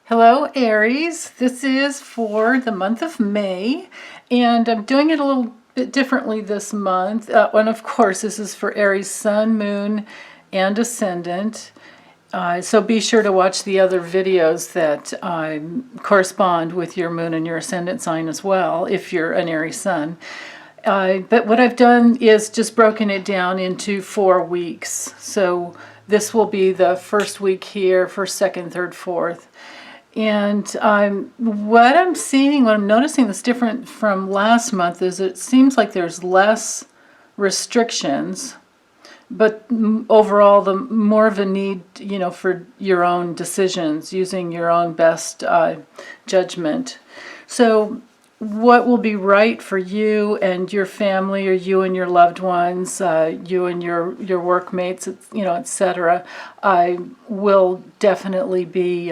Hello Aries, this is for the month of May, and I'm doing it a little bit differently this month. And of course this is for Aries Sun, Moon, and Ascendant. So be sure to watch the other videos that correspond with your Moon and your Ascendant sign as well, if you're an Aries Sun. But what I've done is just broken it down into 4 weeks. So this will be the first week here, first, second, third, fourth. And what I'm seeing, what I'm noticing that's different from last month is it seems like there's less restrictions, but overall the more of a need, for your own decisions, using your own best judgment. So what will be right for you and your family, or you and your loved ones, you and your workmates, etc., will definitely be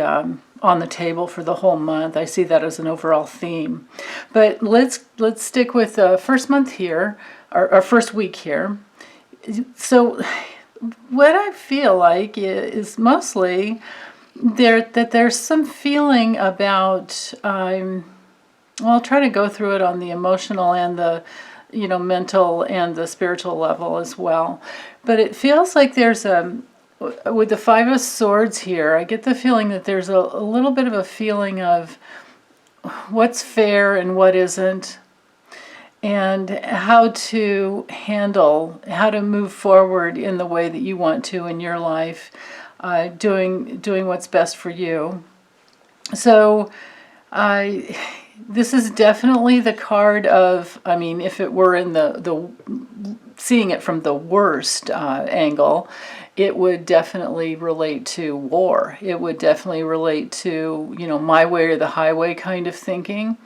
on the table for the whole month. I see that as an overall theme. But let's stick with the first month here, our first week here. So what I feel like is mostly that there's some feeling about, well, I'll try to go through it on the emotional and the mental and the spiritual level as well. But it feels like there's with the Five of Swords here, I get the feeling that there's a little bit of a feeling of what's fair and what isn't, and how to move forward in the way that you want to in your life, doing what's best for you. So this is definitely the card of, if it were in the seeing it from the worst angle, it would definitely relate to war. It would definitely relate to, my way or the highway kind of thinking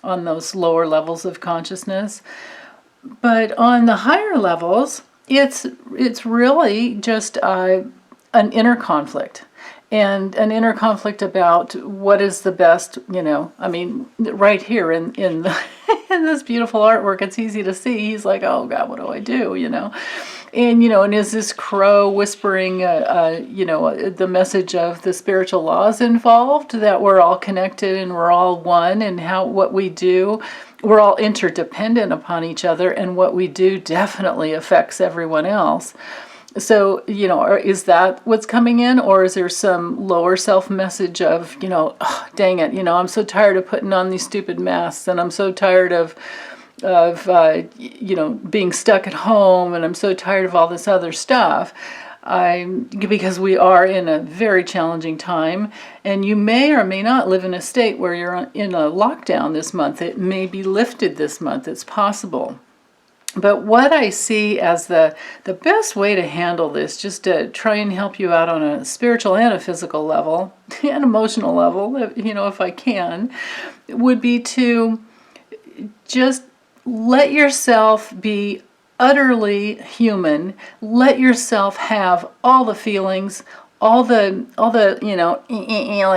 on those lower levels of consciousness. But on the higher levels, it's really just an inner conflict. And an inner conflict about what is the best, right here in in this beautiful artwork, it's easy to see. He's like, oh God, what do I do, And is this crow whispering, the message of the spiritual laws involved, that we're all connected and we're all one, and what we do, we're all interdependent upon each other, and what we do definitely affects everyone else. So, is that what's coming in, or is there some lower self message of, oh, dang it, I'm so tired of putting on these stupid masks, and I'm so tired of being stuck at home, and I'm so tired of all this other stuff. Because we are in a very challenging time, and you may or may not live in a state where you're in a lockdown this month. It may be lifted this month. It's possible. But what I see as the best way to handle this, just to try and help you out on a spiritual and a physical level, and emotional level, if I can, would be to just let yourself be utterly human. Let yourself have all the feelings, all the like,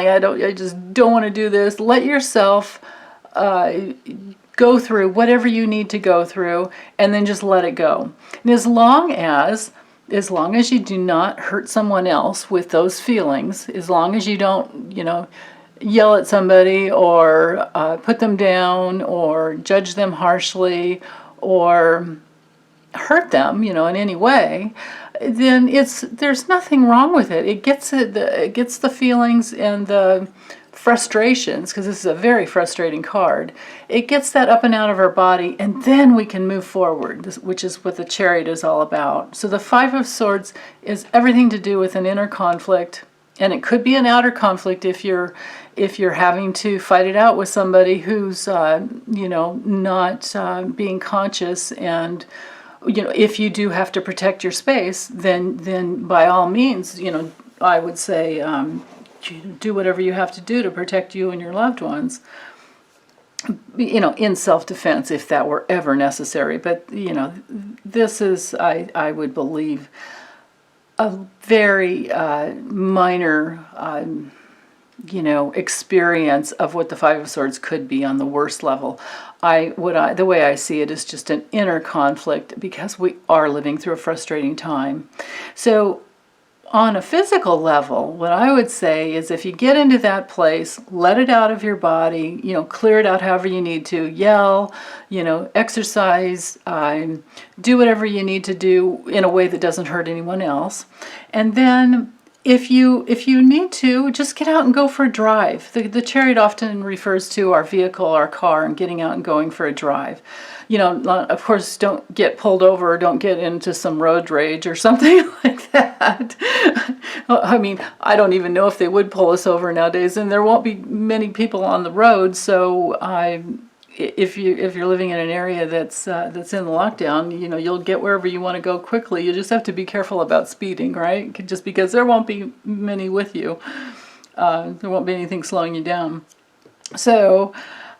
I just don't want to do this. Let yourself go through whatever you need to go through, and then just let it go. And as long as you do not hurt someone else with those feelings, as long as you don't, yell at somebody, or put them down, or judge them harshly, or hurt them, in any way, then there's nothing wrong with it. It gets the feelings and the frustrations, because this is a very frustrating card. It gets that up and out of our body, and then we can move forward, which is what the Chariot is all about. So the Five of Swords is everything to do with an inner conflict, and it could be an outer conflict if you're having to fight it out with somebody who's not being conscious. And if you do have to protect your space, then by all means, I would say, do whatever you have to do to protect you and your loved ones, in self-defense, if that were ever necessary. But this is, I would believe, a very minor experience of what the Five of Swords could be on the worst level. The way I see it is just an inner conflict, because we are living through a frustrating time. So on a physical level, what I would say is if you get into that place, let it out of your body, clear it out however you need to, yell, exercise, do whatever you need to do in a way that doesn't hurt anyone else. And then if you need to, just get out and go for a drive. The chariot often refers to our vehicle, our car, and getting out and going for a drive. Of course, don't get pulled over or don't get into some road rage or something like that. I mean, I don't even know if they would pull us over nowadays, and there won't be many people on the road. So, if you're living in an area that's in the lockdown, you'll get wherever you want to go quickly. You just have to be careful about speeding, right? Just because there won't be many with you, there won't be anything slowing you down. So,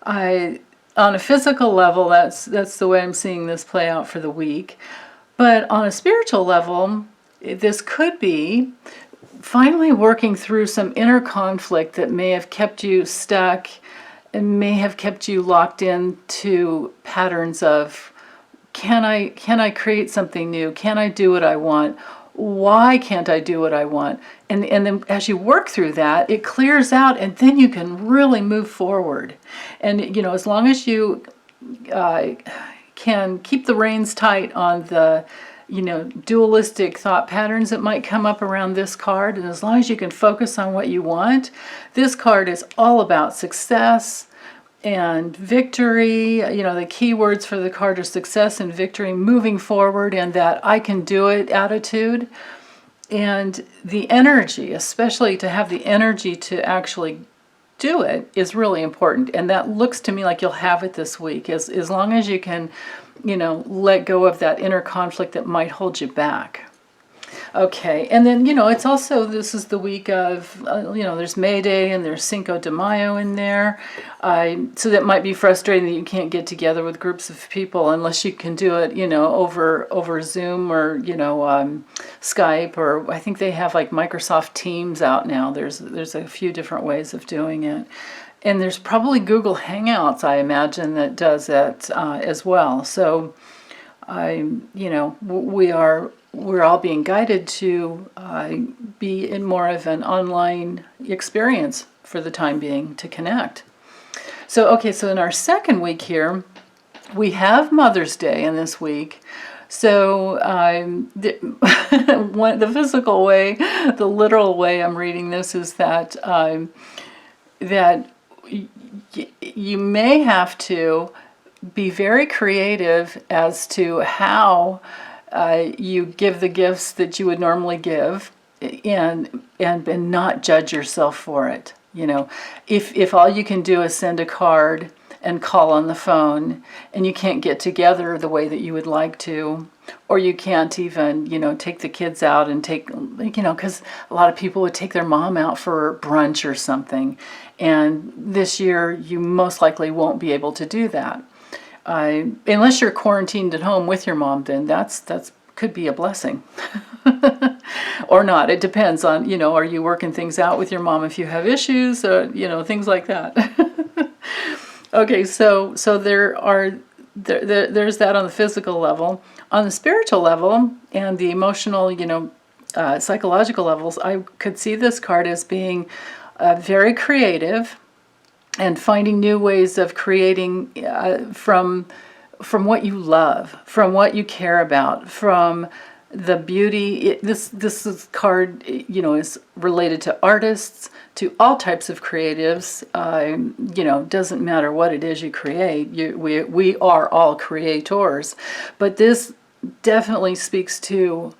on a physical level, that's the way I'm seeing this play out for the week. But on a spiritual level, this could be finally working through some inner conflict that may have kept you stuck and may have kept you locked into patterns of, can I create something new? Can I do what I want? Why can't I do what I want? And then as you work through that, it clears out, and then you can really move forward. And as long as you can keep the reins tight on the dualistic thought patterns that might come up around this card, and as long as you can focus on what you want, this card is all about success and victory. The key words for the card are success and victory, moving forward, and that I can do it attitude. And the energy, especially to have the energy to actually do it, is really important. And that looks to me like you'll have it this week, as long as you can, let go of that inner conflict that might hold you back. Okay, and then, it's also, this is the week of, there's May Day and there's Cinco de Mayo in there. So that might be frustrating that you can't get together with groups of people unless you can do it, over Zoom or, Skype, or I think they have like Microsoft Teams out now. There's a few different ways of doing it. And there's probably Google Hangouts, I imagine, that does that as well. So, we're all being guided to be in more of an online experience for the time being to connect. So in our second week here, we have Mother's Day in this week. So the physical way, the literal way I'm reading this is that you may have to be very creative as to how you give the gifts that you would normally give, and not judge yourself for it. If all you can do is send a card and call on the phone, and you can't get together the way that you would like to, or you can't even, take the kids out and because a lot of people would take their mom out for brunch or something, and this year you most likely won't be able to do that. Unless you're quarantined at home with your mom, then that's could be a blessing. Or not. It depends on, are you working things out with your mom if you have issues, things like that. Okay, so there's that on the physical level. On the spiritual level and the emotional, psychological levels, I could see this card as being very creative, and finding new ways of creating from what you love, from what you care about, from the beauty. This card, is related to artists, to all types of creatives. Doesn't matter what it is you create. We are all creators, but this definitely speaks to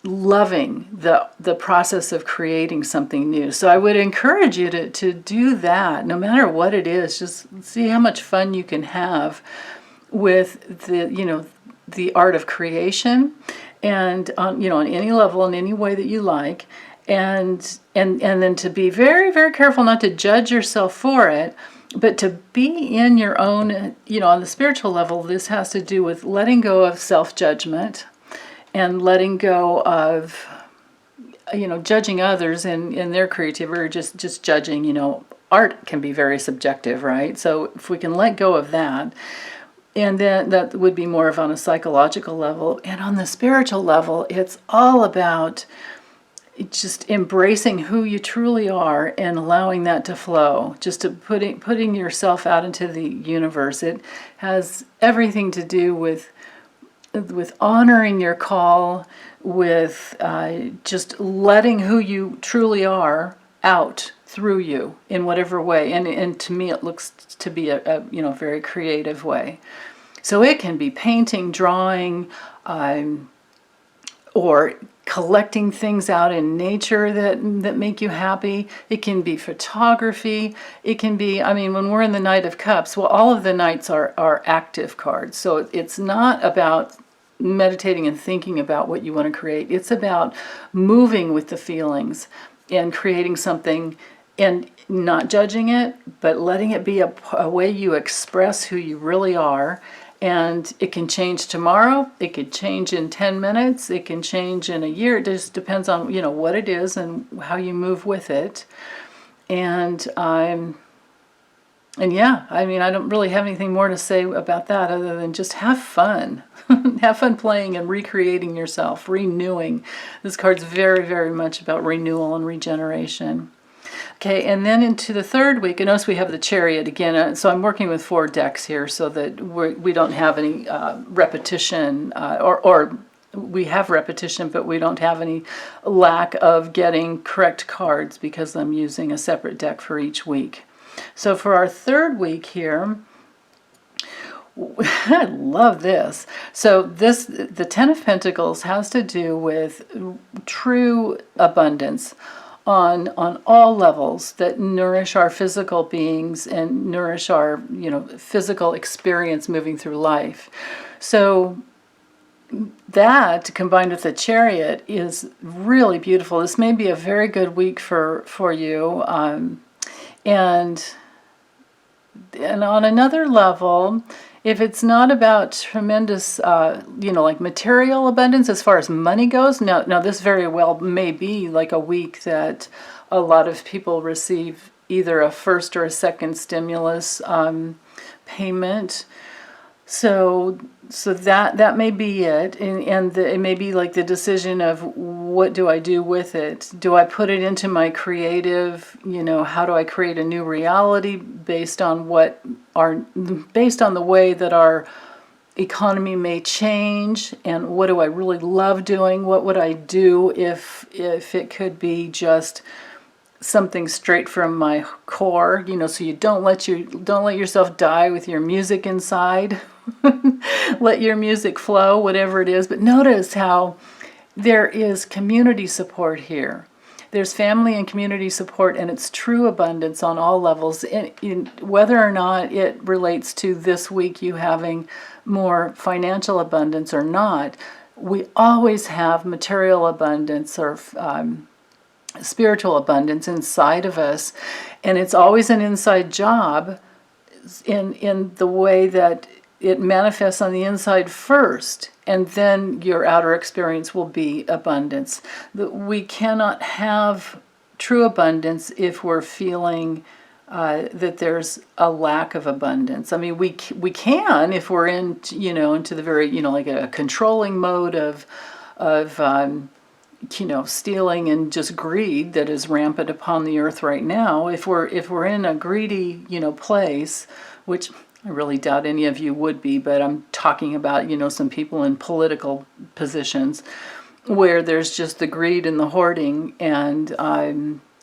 loving the process of creating something new. So I would encourage you to do that, no matter what it is. Just see how much fun you can have with the art of creation, and on any level, in any way that you like, and then to be very, very careful not to judge yourself for it, but to be in your own, on the spiritual level. This has to do with letting go of self-judgment, and letting go of, judging others in their creativity, or just judging. Art can be very subjective, right? So if we can let go of that, and then that would be more of on a psychological level. And on the spiritual level, it's all about just embracing who you truly are and allowing that to flow, just to putting yourself out into the universe. It has everything to do with honoring your call, with just letting who you truly are out through you in whatever way. And to me, it looks to be a very creative way. So it can be painting, drawing, or collecting things out in nature that make you happy. It can be photography. It can be, when we're in the Knight of Cups, well, all of the Knights are active cards. So it's not about meditating and thinking about what you want to create. It's about moving with the feelings and creating something and not judging it, but letting it be a way you express who you really are. And it can change tomorrow. It could change in 10 minutes. It can change in a year. It just depends on, what it is and how you move with it. And yeah, I don't really have anything more to say about that other than just have fun. Have fun playing and recreating yourself, renewing. This card's very, very much about renewal and regeneration. Okay, and then into the third week, and notice we have the Chariot again. So I'm working with 4 decks here so that we don't have any repetition, or we have repetition, but we don't have any lack of getting correct cards because I'm using a separate deck for each week. So for our third week here, I love this. So the Ten of Pentacles has to do with true abundance on all levels that nourish our physical beings and nourish our physical experience moving through life. So that combined with the Chariot is really beautiful. This may be a very good week for you, and on another level, if it's not about tremendous, like material abundance as far as money goes, now this very well may be like a week that a lot of people receive either a first or a second stimulus payment. So that may be it, and it may be like the decision of what do I do with it? Do I put it into my creative? How do I create a new reality based on the way that our economy may change? And what do I really love doing? What would I do if it could be just something straight from my core? So you don't let yourself die with your music inside. Let your music flow, whatever it is. But notice how there is community support here. There's family and community support, and it's true abundance on all levels. Whether or not it relates to this week you having more financial abundance or not, we always have material abundance or spiritual abundance inside of us, and it's always an inside job in the way that it manifests on the inside first, and then your outer experience will be abundance. We cannot have true abundance if we're feeling that there's a lack of abundance. We can if we're into the very like a controlling mode of stealing and just greed that is rampant upon the earth right now. If we're in a greedy place, which I really doubt any of you would be, but I'm talking about, some people in political positions where there's just the greed and the hoarding, and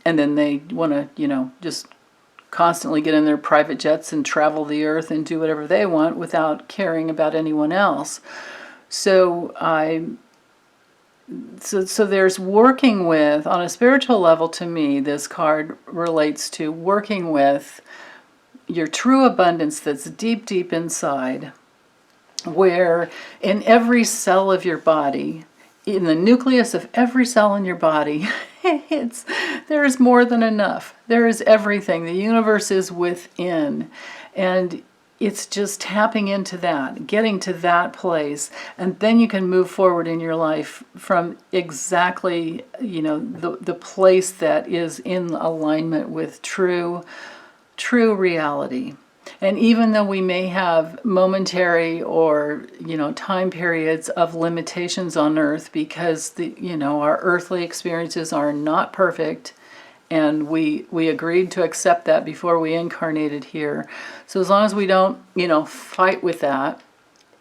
then they want to, just constantly get in their private jets and travel the earth and do whatever they want without caring about anyone else. So there's working with, on a spiritual level, to me, this card relates to working with your true abundance that's deep, deep inside, where in every cell of your body, in the nucleus of every cell in your body, there is more than enough. There is everything. The universe is within, and it's just tapping into that, getting to that place, and then you can move forward in your life from exactly, the place that is in alignment with true reality. And even though we may have momentary or, time periods of limitations on earth because our earthly experiences are not perfect, and we agreed to accept that before we incarnated here. So as long as we don't, fight with that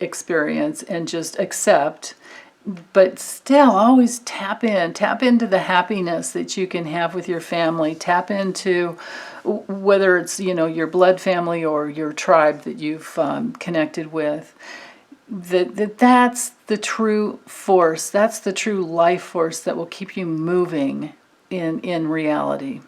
experience and just accept, but still always tap into the happiness that you can have with your family. Tap into whether it's, your blood family or your tribe that you've connected with. That's the true force. That's the true life force that will keep you moving in reality.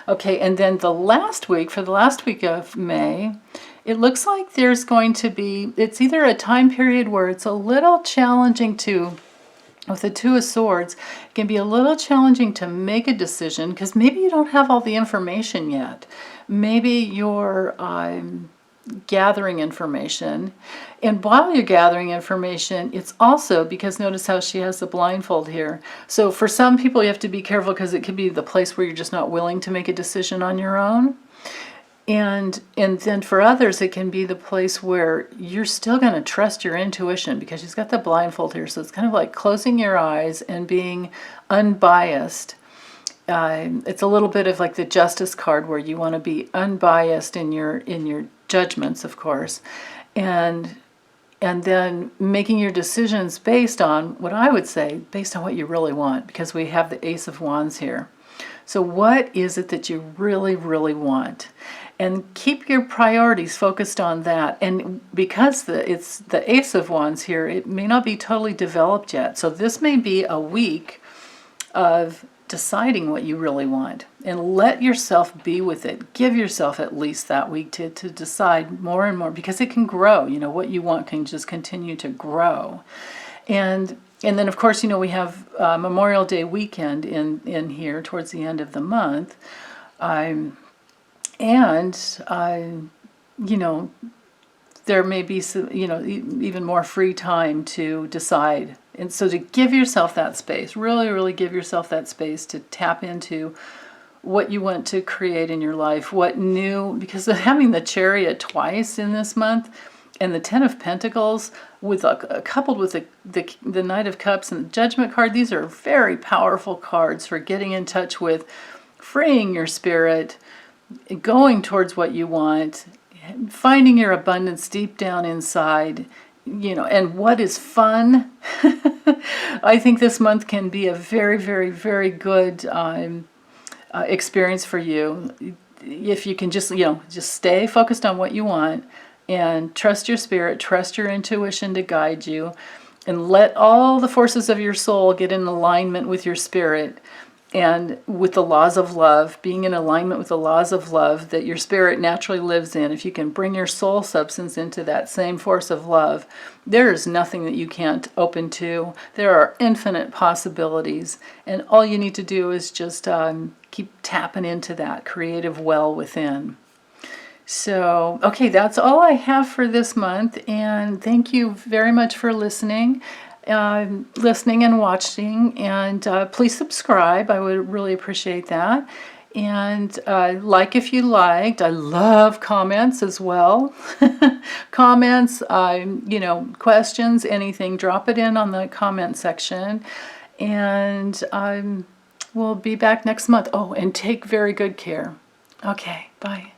Okay, and then for the last week of May, it looks like there's going to be, it's either a time period where it's a little challenging with the Two of Swords, it can be a little challenging to make a decision because maybe you don't have all the information yet. Maybe you're gathering information. And while you're gathering information, it's also, because notice how she has the blindfold here. So for some people, you have to be careful because it could be the place where you're just not willing to make a decision on your own. And then for others, it can be the place where you're still going to trust your intuition because she's got the blindfold here. So it's kind of like closing your eyes and being unbiased. It's a little bit of like the Justice card where you want to be unbiased in your judgments, of course, and then making your decisions based on what I would say, based on what you really want, because we have the Ace of Wands here. So what is it that you really, really want? And keep your priorities focused on that. And because it's the Ace of Wands here, it may not be totally developed yet. So this may be a week of deciding what you really want, and let yourself be with it. Give yourself at least that week to decide more and more, because it can grow. What you want can just continue to grow. And then, of course, we have Memorial Day weekend in here towards the end of the month. There may be some, even more free time to decide. And so to give yourself that space, really, really give yourself that space to tap into what you want to create in your life, because having the Chariot twice in this month, and the Ten of Pentacles coupled with the Knight of Cups and the Judgment card, these are very powerful cards for getting in touch with freeing your spirit, going towards what you want, finding your abundance deep down inside, and what is fun. I think this month can be a very, very, very good experience for you if you can just stay focused on what you want and trust your spirit, trust your intuition to guide you, and let all the forces of your soul get in alignment with your spirit and with the laws of love, being in alignment with the laws of love that your spirit naturally lives in. If you can bring your soul substance into that same force of love, there is nothing that you can't open to. There are infinite possibilities, and all you need to do is just keep tapping into that creative well within. So, okay, that's all I have for this month, and thank you very much for listening and watching, and please subscribe. I would really appreciate that. And like if you liked. I love comments as well. Comments, questions, anything, drop it in on the comment section, and we'll be back next month. Oh, and take very good care. Okay, bye.